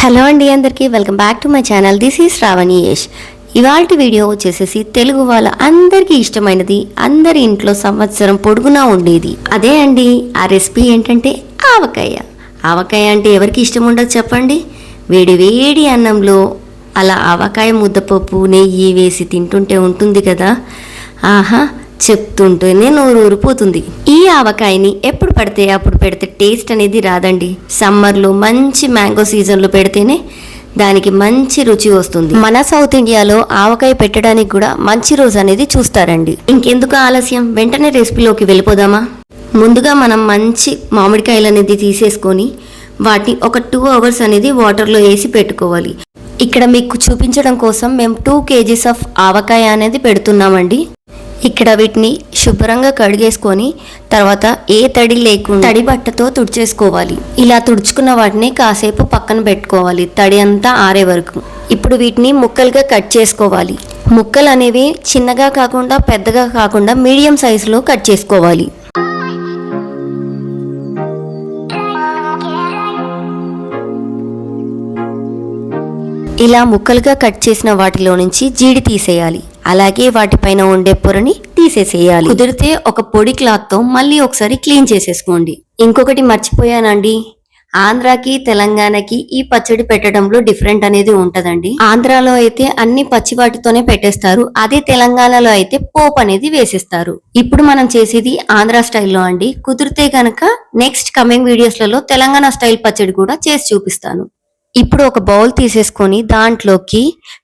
Hello అండి, అందరికీ welcome back to my channel. This is Shravani Yash. ఇవాల్టి వీడియో వచ్చేసేసి తెలుగు వాళ్ళ అందరికీ ఇష్టమైనది, అందరి ఇంట్లో సంవత్సరం పొడుగునా ఉండేది అదే అండి. ఆ రెసిపీ ఏంటంటే ఆవకాయ. ఆవకాయ అంటే ఎవరికి ఇష్టం ఉండదు చెప్పండి. వేడి వేడి అన్నంలో అలా ఆవకాయ ముద్దపప్పు నెయ్యి వేసి తింటుంటే ఉంటుంది కదా, ఆహా చెప్తుంటేనే నోరు ఊరిపోతుంది. ఈ ఆవకాయని ఎప్పుడు పడితే అప్పుడు పెడితే టేస్ట్ అనేది రాదండి. సమ్మర్లో మంచి మ్యాంగో సీజన్లో పెడితేనే దానికి మంచి రుచి వస్తుంది. మన సౌత్ ఇండియాలో ఆవకాయ పెట్టడానికి కూడా మంచి రోజు అనేది చూస్తారండి. ఇంకెందుకు ఆలస్యం, వెంటనే రెసిపీలోకి వెళ్ళిపోదామా. ముందుగా మనం మంచి మామిడికాయలు అనేది తీసేసుకొని వాటిని ఒక 2 hours అనేది వాటర్లో వేసి పెట్టుకోవాలి. ఇక్కడ మీకు చూపించడం కోసం మేము 2 kgs ఆఫ్ ఆవకాయ అనేది పెడుతున్నామండి. ఇక్కడ వీటిని శుభ్రంగా కడిగేసుకొని తర్వాత ఏ తడి లేకుండా తడి బట్టతో తుడిచేసుకోవాలి. ఇలా తుడుచుకున్న వాటిని కాసేపు పక్కన పెట్టుకోవాలి, తడి అంతా ఆరే వరకు. ఇప్పుడు వీటిని ముక్కలుగా కట్ చేసుకోవాలి. ముక్కలు అనేవి చిన్నగా కాకుండా పెద్దగా కాకుండా మీడియం సైజులో కట్ చేసుకోవాలి. ఇలా ముక్కలుగా కట్ చేసిన వాటిలో నుంచి జీడి తీసేయాలి. అలాగే వాటిపైన ఉండే పొరని తీసేసేయాలి. కుదిరితే ఒక పొడి క్లాత్తో మళ్ళీ ఒకసారి క్లీన్ చేసేసుకోండి. ఇంకొకటి మర్చిపోయానండి, ఆంధ్రాకి తెలంగాణకి ఈ పచ్చడి పెట్టడంలో డిఫరెంట్ అనేది ఉంటదండి. ఆంధ్రాలో అయితే అన్ని పచ్చి వాటితోనే పెట్టేస్తారు, అదే తెలంగాణలో అయితే పోపు అనేది వేసేస్తారు. ఇప్పుడు మనం చేసేది ఆంధ్ర స్టైల్లో అండి. కుదిరితే కనుక నెక్స్ట్ కమింగ్ వీడియోస్లలో తెలంగాణ స్టైల్ పచ్చడి కూడా చేసి చూపిస్తాను. ఇప్పుడు ఒక బౌల్ తీసేసుకొని దాంట్లోకి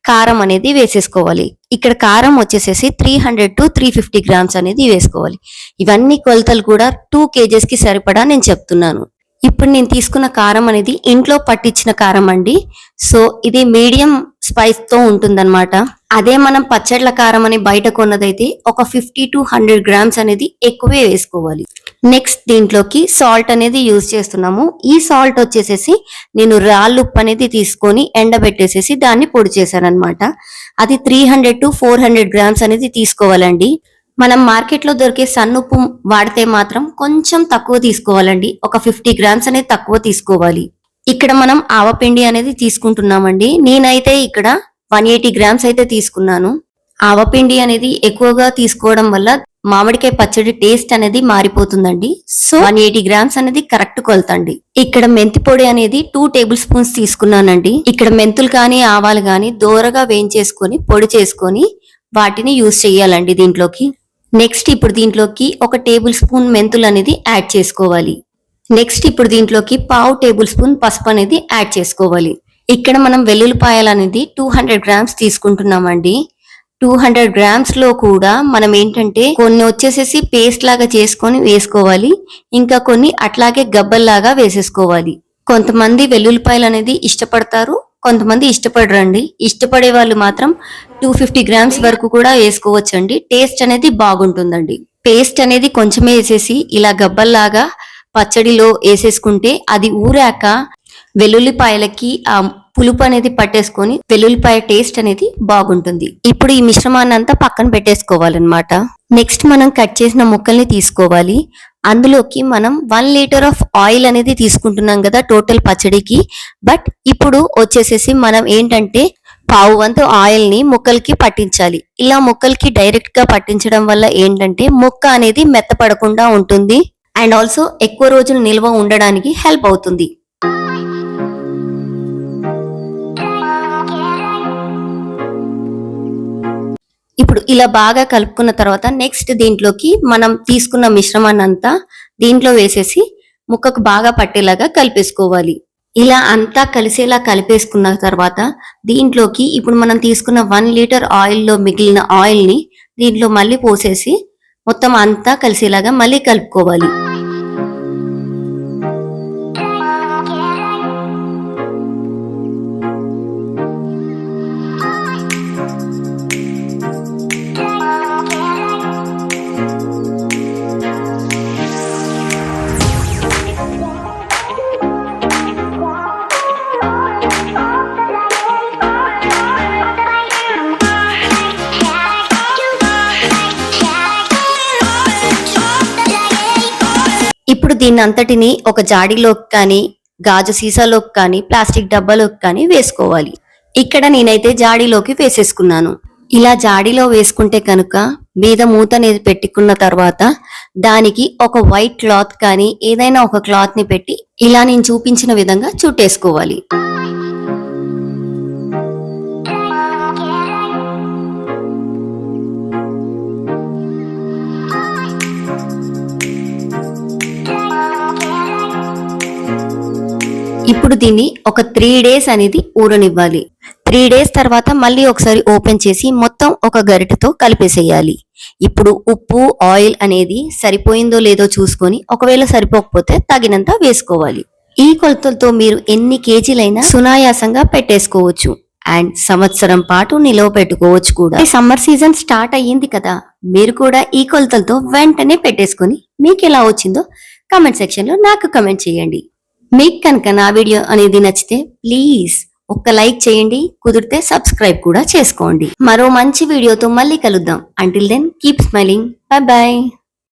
కారం అనేది వేసేసుకోవాలి. ఇక్కడ కారం వచ్చేసేసి 300 to 350 grams అనేది వేసుకోవాలి. ఇవన్నీ కొలతలు కూడా 2 kgs కి సరిపడా నేను చెప్తున్నాను. ఇప్పుడు నేను తీసుకున్న కారం అనేది ఇంట్లో పట్టించిన కారం అండి. సో ఇది మీడియం స్పైస్ తో ఉంటుందన్నమాట. అదే మనం పచ్చళ్ళ కారం అని బయట కొన్నదైతే ఒక 50 to 100 grams అనేది ఎక్కువే వేసుకోవాలి. నెక్స్ట్ దీంట్లోకి సాల్ట్ అనేది యూజ్ చేస్తున్నాము. ఈ సాల్ట్ వచ్చేసేసి నేను రాళ్ళుప్పు అనేది తీసుకొని ఎండబెట్టేసేసి దాన్ని పొడి చేశాను అనమాట. అది 300 to 400 grams అనేది తీసుకోవాలండి. మనం మార్కెట్లో దొరికే సన్నుప్పు వాడితే మాత్రం కొంచెం తక్కువ తీసుకోవాలండి. ఒక 50 grams అనేది తక్కువ తీసుకోవాలి. ఇక్కడ మనం ఆవపిండి అనేది తీసుకుంటున్నామండి. నేనైతే ఇక్కడ 180 grams అయితే తీసుకున్నాను. ఆవపిండి అనేది ఎక్కువగా తీసుకోవడం వల్ల మామిడికాయ పచ్చడి టేస్ట్ అనేది మారిపోతుందండి. సో 180 grams అనేది కరెక్ట్ కొలతండి. ఇక్కడ మెంతి పొడి అనేది 2 tablespoons తీసుకున్నానండి. ఇక్కడ మెంతులు కానీ ఆవాలు కానీ దోరగా వేయించేసుకొని పొడి చేసుకొని వాటిని యూజ్ చేయాలండి దీంట్లోకి. నెక్స్ట్ ఇప్పుడు దీంట్లోకి 1 tablespoon మెంతులు అనేది యాడ్ చేసుకోవాలి. నెక్స్ట్ ఇప్పుడు దీంట్లోకి 1/2 tablespoon పసుపు అనేది యాడ్ చేసుకోవాలి. ఇక్కడ మనం వెల్లుల్లిపాయలు అనేది 200 grams తీసుకుంటున్నామండి. 200 grams లో కూడా మనం ఏంటంటే కొన్ని వచ్చేసేసి పేస్ట్ లాగా చేసుకొని వేసుకోవాలి, ఇంకా కొన్ని అట్లాగే గబ్బల్లాగా వేసేసుకోవాలి. కొంతమంది వెల్లుల్లిపాయలు అనేది ఇష్టపడతారు, కొంతమంది ఇష్టపడరండి. ఇష్టపడే వాళ్ళు మాత్రం 250 grams వరకు కూడా వేసుకోవచ్చండి. టేస్ట్ అనేది బాగుంటుందండి. పేస్ట్ అనేది కొంచెమే వేసేసి ఇలా గబ్బల్లాగా పచ్చడిలో వేసేసుకుంటే అది ఊరాక వెల్లుల్లిపాయలకి ఆ పులుపు అనేది పట్టేసుకొని వెల్లుల్లిపాయ టేస్ట్ అనేది బాగుంటుంది. ఇప్పుడు ఈ మిశ్రమాన్ని అంతా పక్కన పెట్టేసుకోవాలన్నమాట. నెక్స్ట్ మనం కట్ చేసిన ముక్కల్ని తీసుకోవాలి. అందులోకి మనం 1 liter ఆఫ్ ఆయిల్ అనేది తీసుకుంటున్నాం కదా టోటల్ పచ్చడికి. బట్ ఇప్పుడు వచ్చేసేసి మనం ఏంటంటే 1/2 వంతు ఆయిల్ ని ముక్కలకి పట్టించాలి. ఇలా ముక్కలకి డైరెక్ట్ గా పట్టించడం వల్ల ఏంటంటే ముక్క అనేది మెత్తపడకుండా ఉంటుంది అండ్ ఆల్సో ఎక్కువ రోజులు నిల్వ ఉండడానికి హెల్ప్ అవుతుంది. ఇప్పుడు ఇలా బాగా కలుపుకున్న తర్వాత నెక్స్ట్ దీంట్లోకి మనం తీసుకున్న మిశ్రమాన్ని అంతా దీంట్లో వేసేసి ముక్కకు బాగా పట్టేలాగా కలిపేసుకోవాలి. ఇలా అంతా కలిసేలా కలిపేసుకున్న తర్వాత దీంట్లోకి ఇప్పుడు మనం తీసుకున్న 1 liter ఆయిల్లో మిగిలిన ఆయిల్ ని దీంట్లో మళ్ళీ పోసేసి మొత్తం అంతా కలిసేలాగా మళ్ళీ కలుపుకోవాలి. ఇప్పుడు దీన్ని అంతటిని ఒక జాడీలో కానీ గాజు సీసాలోకి కానీ ప్లాస్టిక్ డబ్బాలోకి కానీ వేసుకోవాలి. ఇక్కడ నేనైతే జాడీలోకి వేసేసుకున్నాను. ఇలా జాడీలో వేసుకుంటే కనుక మీద మూత అనేది పెట్టుకున్న తర్వాత దానికి ఒక వైట్ క్లాత్ కానీ ఏదైనా ఒక క్లాత్ ని పెట్టి ఇలా నేను చూపించిన విధంగా చుట్టేసుకోవాలి. ఇప్పుడు దీన్ని ఒక 3 days అనేది ఊరనివ్వాలి. 3 days తర్వాత మళ్ళీ ఒకసారి ఓపెన్ చేసి మొత్తం ఒక గరిటెతో కలిపేసేయాలి. ఇప్పుడు ఉప్పు ఆయిల్ అనేది సరిపోయిందో లేదో చూసుకొని ఒకవేళ సరిపోకపోతే తగినంత వేసుకోవాలి. ఈ కొలతలతో మీరు ఎన్ని కేజీలైనా సునాయాసంగా పెట్టేసుకోవచ్చు అండ్ సంవత్సరం పాటు నిలవ పెట్టుకోవచ్చు కూడా. సమ్మర్ సీజన్ స్టార్ట్ అయ్యింది కదా, మీరు కూడా ఈ కొలతలతో వెంటనే పెట్టేసుకొని మీకు ఎలా వచ్చిందో కామెంట్ సెక్షన్ లో నాకు కమెంట్ చేయండి. మీకు కనుక నా వీడియో అనేది నచ్చితే ప్లీజ్ ఒక్క లైక్ చేయండి, కుదిరితే సబ్స్క్రైబ్ కూడా చేసుకోండి. మరో మంచి వీడియోతో మళ్ళీ కలుద్దాం. Until then keep smiling. Bye bye.